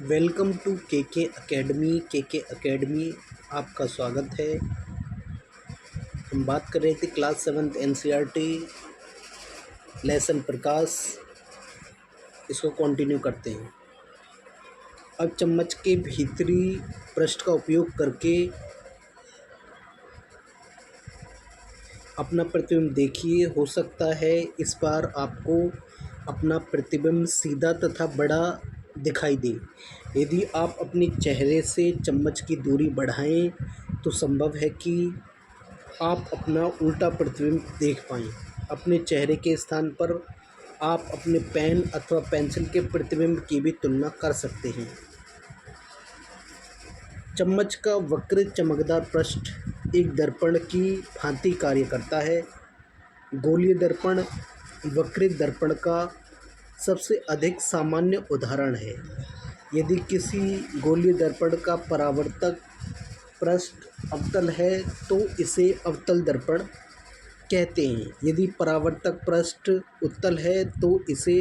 Welcome to के academy आपका स्वागत है। हम बात कर रहे थे क्लास 7th एनसीईआरटी लेसन प्रकाश। इसको कंटिन्यू करते हैं। अब चम्मच के भीतरी पृष्ठ का उपयोग करके अपना प्रतिबिंब देखिए। हो सकता है इस बार आपको अपना प्रतिबिंब सीधा तथा बड़ा दिखाई दे। यदि आप अपने चेहरे से चम्मच की दूरी बढ़ाएं तो संभव है कि आप अपना उल्टा प्रतिबिंब देख पाएं। अपने चेहरे के स्थान पर आप अपने पेन अथवा पेंसिल के प्रतिबिंब की भी तुलना कर सकते हैं। चम्मच का वक्र चमकदार पृष्ठ एक दर्पण की भांति कार्य करता है। गोलीय दर्पण वक्रित दर्पण का सबसे अधिक सामान्य उदाहरण है। यदि किसी गोलीय दर्पण का परावर्तक पृष्ठ अवतल है तो इसे अवतल दर्पण कहते हैं। यदि परावर्तक पृष्ठ उत्तल है तो इसे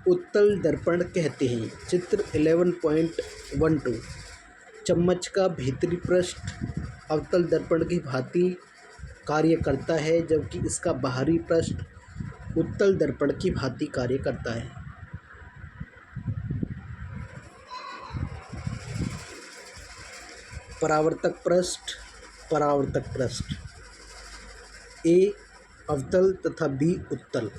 उत्तल दर्पण कहते हैं। चित्र 11.12 चम्मच का भीतरी पृष्ठ अवतल दर्पण की भांति कार्य करता है, जबकि इसका बाहरी पृष्ठ उत्तल दर्पण की भांति कार्य करता है। परावर्तक पृष्ठ ए अवतल तथा बी उत्तल।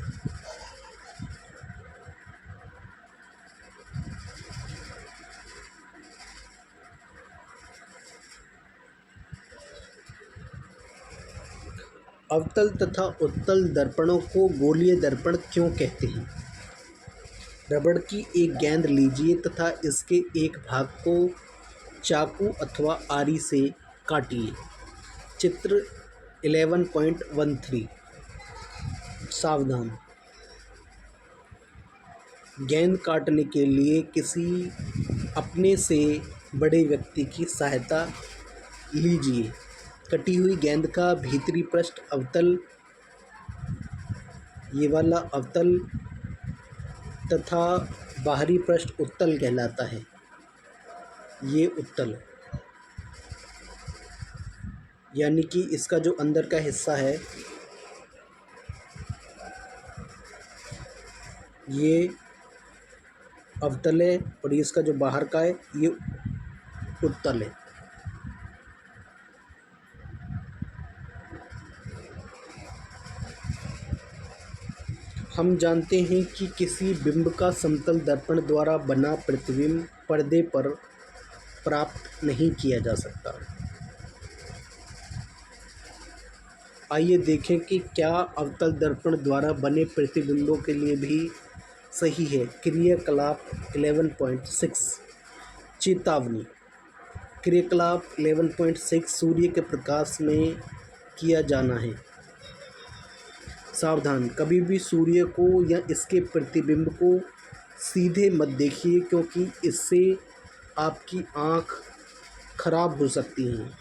अवतल तथा उत्तल दर्पणों को गोलीय दर्पण क्यों कहते हैं? रबड़ की एक गेंद लीजिए तथा इसके एक भाग को चाकू अथवा आरी से काटिए। चित्र 11.13 सावधान। गेंद काटने के लिए किसी अपने से बड़े व्यक्ति की सहायता लीजिए। कटी हुई गेंद का भीतरी पृष्ठ अवतल, ये वाला अवतल तथा बाहरी पृष्ठ उत्तल कहलाता है। ये उत्तल, यानी कि इसका जो अंदर का हिस्सा है ये अवतल है और इसका जो बाहर का है ये उत्तल है। हम जानते हैं कि किसी बिंब का समतल दर्पण द्वारा बना प्रतिबिंब पर्दे पर प्राप्त नहीं किया जा सकता। आइए देखें कि क्या अवतल दर्पण द्वारा बने प्रतिबिंबों के लिए भी सही है। क्रियाकलाप 11.6 चेतावनी। क्रियाकलाप 11.6 सूर्य के प्रकाश में किया जाना है। सावधान, कभी भी सूर्य को या इसके प्रतिबिंब को सीधे मत देखिए, क्योंकि इससे आपकी आँख खराब हो सकती हैं।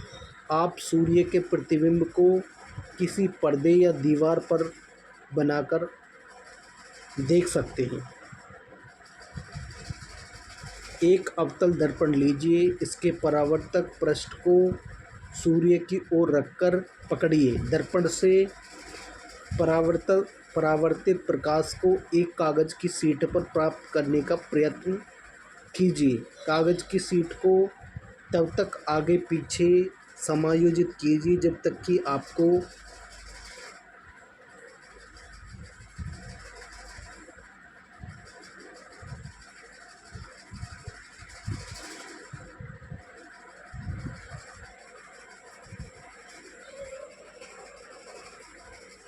आप सूर्य के प्रतिबिंब को किसी पर्दे या दीवार पर बनाकर देख सकते हैं। एक अवतल दर्पण लीजिए, इसके परावर्तक पृष्ठ को सूर्य की ओर रखकर पकड़िए। दर्पण से परावर्तित प्रकाश को एक कागज़ की शीट पर प्राप्त करने का प्रयत्न कीजिए। कागज़ की शीट को तब तक आगे पीछे समायोजित कीजिए जब तक कि आपको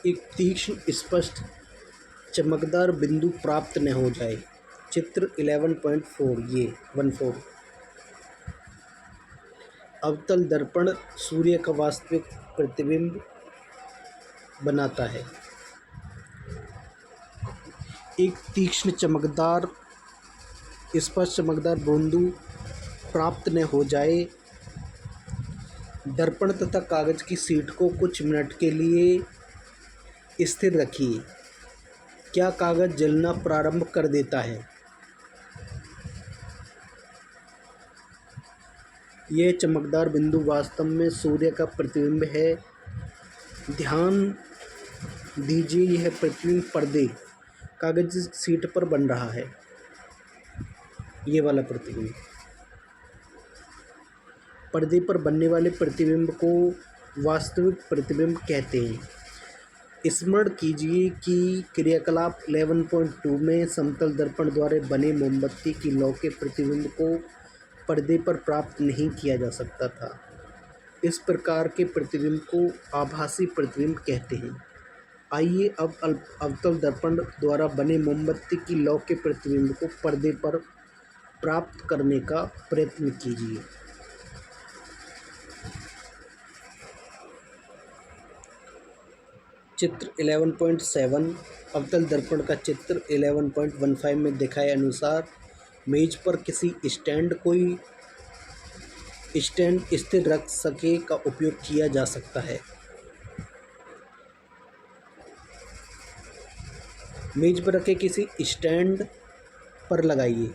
एक तीक्ष्ण स्पष्ट चमकदार बिंदु प्राप्त न हो जाए। चित्र 11.14 अवतल दर्पण सूर्य का वास्तविक प्रतिबिंब बनाता है। एक तीक्ष्ण चमकदार स्पष्ट चमकदार बिंदु प्राप्त न हो जाए। दर्पण तथा कागज़ की शीट को कुछ मिनट के लिए स्थिर रखिए। क्या कागज़ जलना प्रारंभ कर देता है? यह चमकदार बिंदु वास्तव में सूर्य का प्रतिबिंब है। ध्यान दीजिए, यह प्रतिबिंब पर्दे कागज शीट पर बन रहा है। ये वाला प्रतिबिंब पर्दे पर बनने वाले प्रतिबिंब को वास्तविक प्रतिबिंब कहते हैं। स्मरण कीजिए कि क्रियाकलाप 11.2 में समतल दर्पण द्वारा बने मोमबत्ती की लौ के प्रतिबिंब को पर्दे पर प्राप्त नहीं किया जा सकता था। इस प्रकार के प्रतिबिंब को आभासी प्रतिबिंब कहते हैं। आइए अब अवतल दर्पण द्वारा बने मोमबत्ती की लौ के प्रतिबिंब को पर्दे पर प्राप्त करने का प्रयत्न कीजिए। चित्र 11.7 अवतल दर्पण का चित्र 11.15 में दिखाए अनुसार मेज पर किसी स्टैंड स्थिर रख सके का उपयोग किया जा सकता है। मेज पर रखे किसी स्टैंड पर लगाइए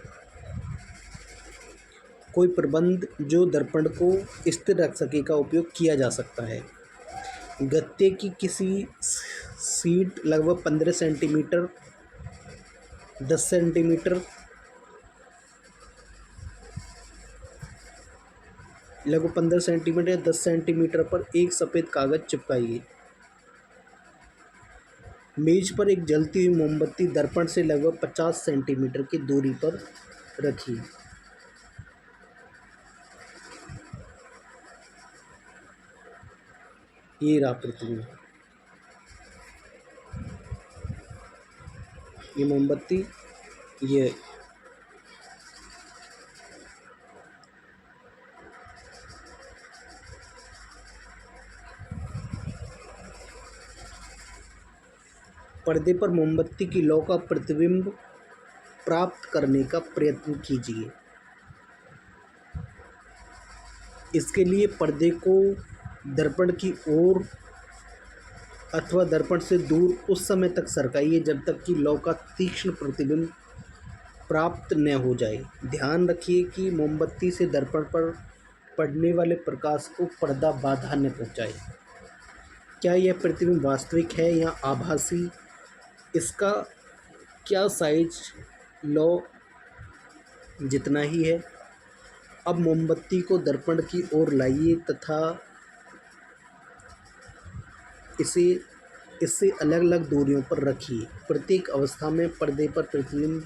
कोई प्रबंध जो दर्पण को स्थिर रख सके का उपयोग किया जा सकता है। गत्ते की किसी सीट लगभग 15 सेंटीमीटर 10 सेंटीमीटर लगभग 15 सेंटीमीटर या 10 सेंटीमीटर पर एक सफ़ेद कागज़ चिपकाइए। मेज पर एक जलती हुई मोमबत्ती दर्पण से लगभग 50 सेंटीमीटर की दूरी पर रखिए। ये रहा प्रतिबिंब। ये मोमबत्ती, ये पर्दे पर मोमबत्ती की लौ का प्रतिबिंब प्राप्त करने का प्रयत्न कीजिए। इसके लिए पर्दे को दर्पण की ओर अथवा दर्पण से दूर उस समय तक सरकाइए जब तक कि लौ का तीक्ष्ण प्रतिबिंब प्राप्त न हो जाए। ध्यान रखिए कि मोमबत्ती से दर्पण पर पड़ने वाले प्रकाश को पर्दा बाधा न पहुंचाए। क्या यह प्रतिबिंब वास्तविक है या आभासी, इसका क्या साइज लौ जितना ही है। अब मोमबत्ती को दर्पण की ओर लाइए तथा इसे इससे अलग अलग दूरियों पर रखिए। प्रत्येक अवस्था में पर्दे पर प्रतिबिंब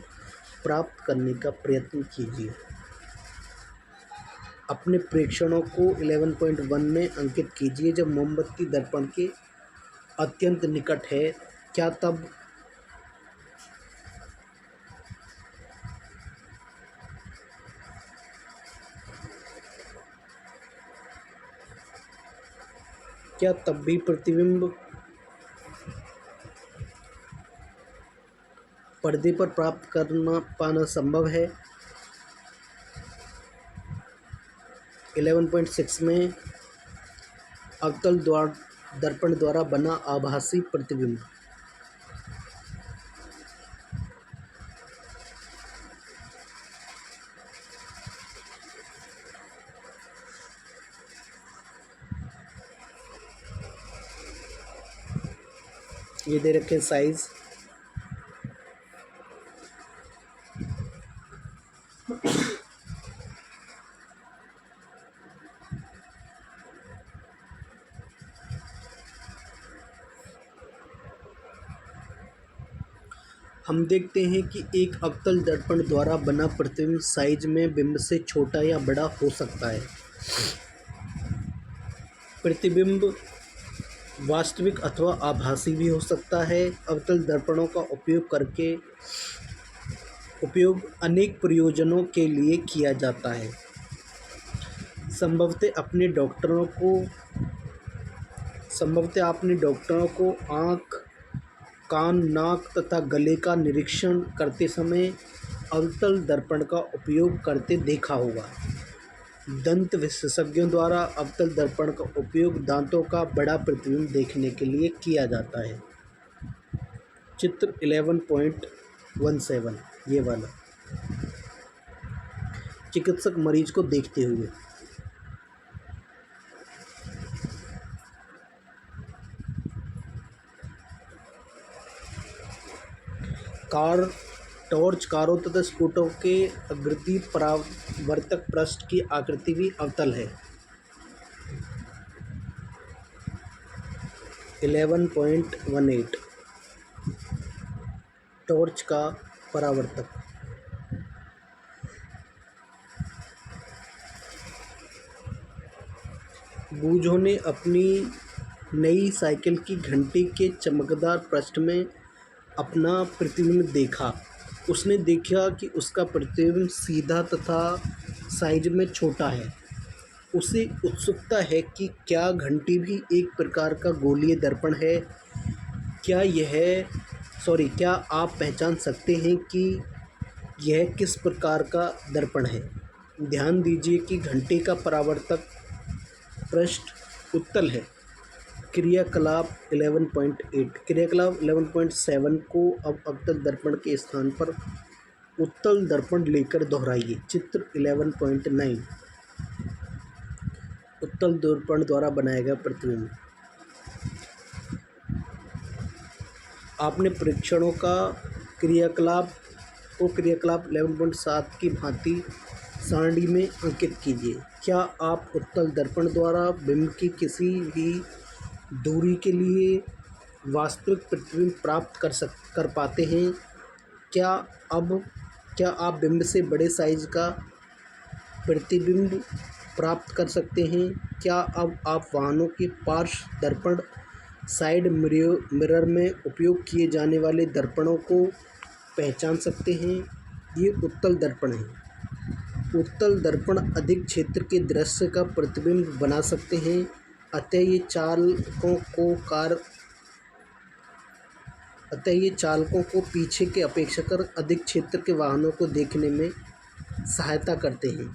प्राप्त करने का प्रयत्न कीजिए। अपने प्रेक्षणों को 11.1 में अंकित कीजिए। जब मोमबत्ती दर्पण के अत्यंत निकट है, क्या तब भी प्रतिबिंब पर्दे पर प्राप्त पाना संभव है। 11.6 में अवतल दर्पण द्वारा बना आभासी प्रतिबिंब। ये दे रखे साइज। हम देखते हैं कि एक अवतल दर्पण द्वारा बना प्रतिबिंब साइज में बिंब से छोटा या बड़ा हो सकता है। प्रतिबिंब वास्तविक अथवा आभासी भी हो सकता है। अवतल दर्पणों का उपयोग अनेक प्रयोजनों के लिए किया जाता है। संभवतः आपने डॉक्टरों को आँख, कान, नाक तथा गले का निरीक्षण करते समय अवतल दर्पण का उपयोग करते देखा होगा। दंत विशेषज्ञों द्वारा अवतल दर्पण का उपयोग दांतों का बड़ा प्रतिबिंब देखने के लिए किया जाता है। चित्र 11.17 ये वाला। चिकित्सक मरीज को देखते हुए। कार टॉर्च कारों तथा स्कूटरों के अग्रती परावर्तक पृष्ठ की आकृति भी अवतल है। 11.18 टॉर्च का परावर्तक। बूझो ने अपनी नई साइकिल की घंटी के चमकदार पृष्ठ में अपना प्रतिबिंब देखा। उसने देखा कि उसका प्रतिबिंब सीधा तथा साइज में छोटा है। उसे उत्सुकता है कि क्या घंटी भी एक प्रकार का गोलीय दर्पण है। क्या आप पहचान सकते हैं कि यह किस प्रकार का दर्पण है? ध्यान दीजिए कि घंटी का परावर्तक पृष्ठ उत्तल है। क्रियाकलाप 11.8 क्रियाकलाप 11.7 को अब अवतल दर्पण के स्थान पर उत्तल दर्पण लेकर दोहराइए। चित्र 11.9 उत्तल दर्पण द्वारा बनाया गया प्रतिबिंब। आपने परीक्षणों का क्रियाकलाप 11.7 की भांति सारणी में अंकित कीजिए। क्या आप उत्तल दर्पण द्वारा बिंब की किसी भी दूरी के लिए वास्तविक प्रतिबिंब प्राप्त कर पाते हैं? क्या आप बिंब से बड़े साइज का प्रतिबिंब प्राप्त कर सकते हैं? क्या अब आप वाहनों के पार्श्व दर्पण साइड मिरर में उपयोग किए जाने वाले दर्पणों को पहचान सकते हैं? ये उत्तल दर्पण है। उत्तल दर्पण अधिक क्षेत्र के दृश्य का प्रतिबिंब बना सकते हैं। अतः ये चालकों को पीछे के अपेक्षाकृत अधिक क्षेत्र के वाहनों को देखने में सहायता करते हैं।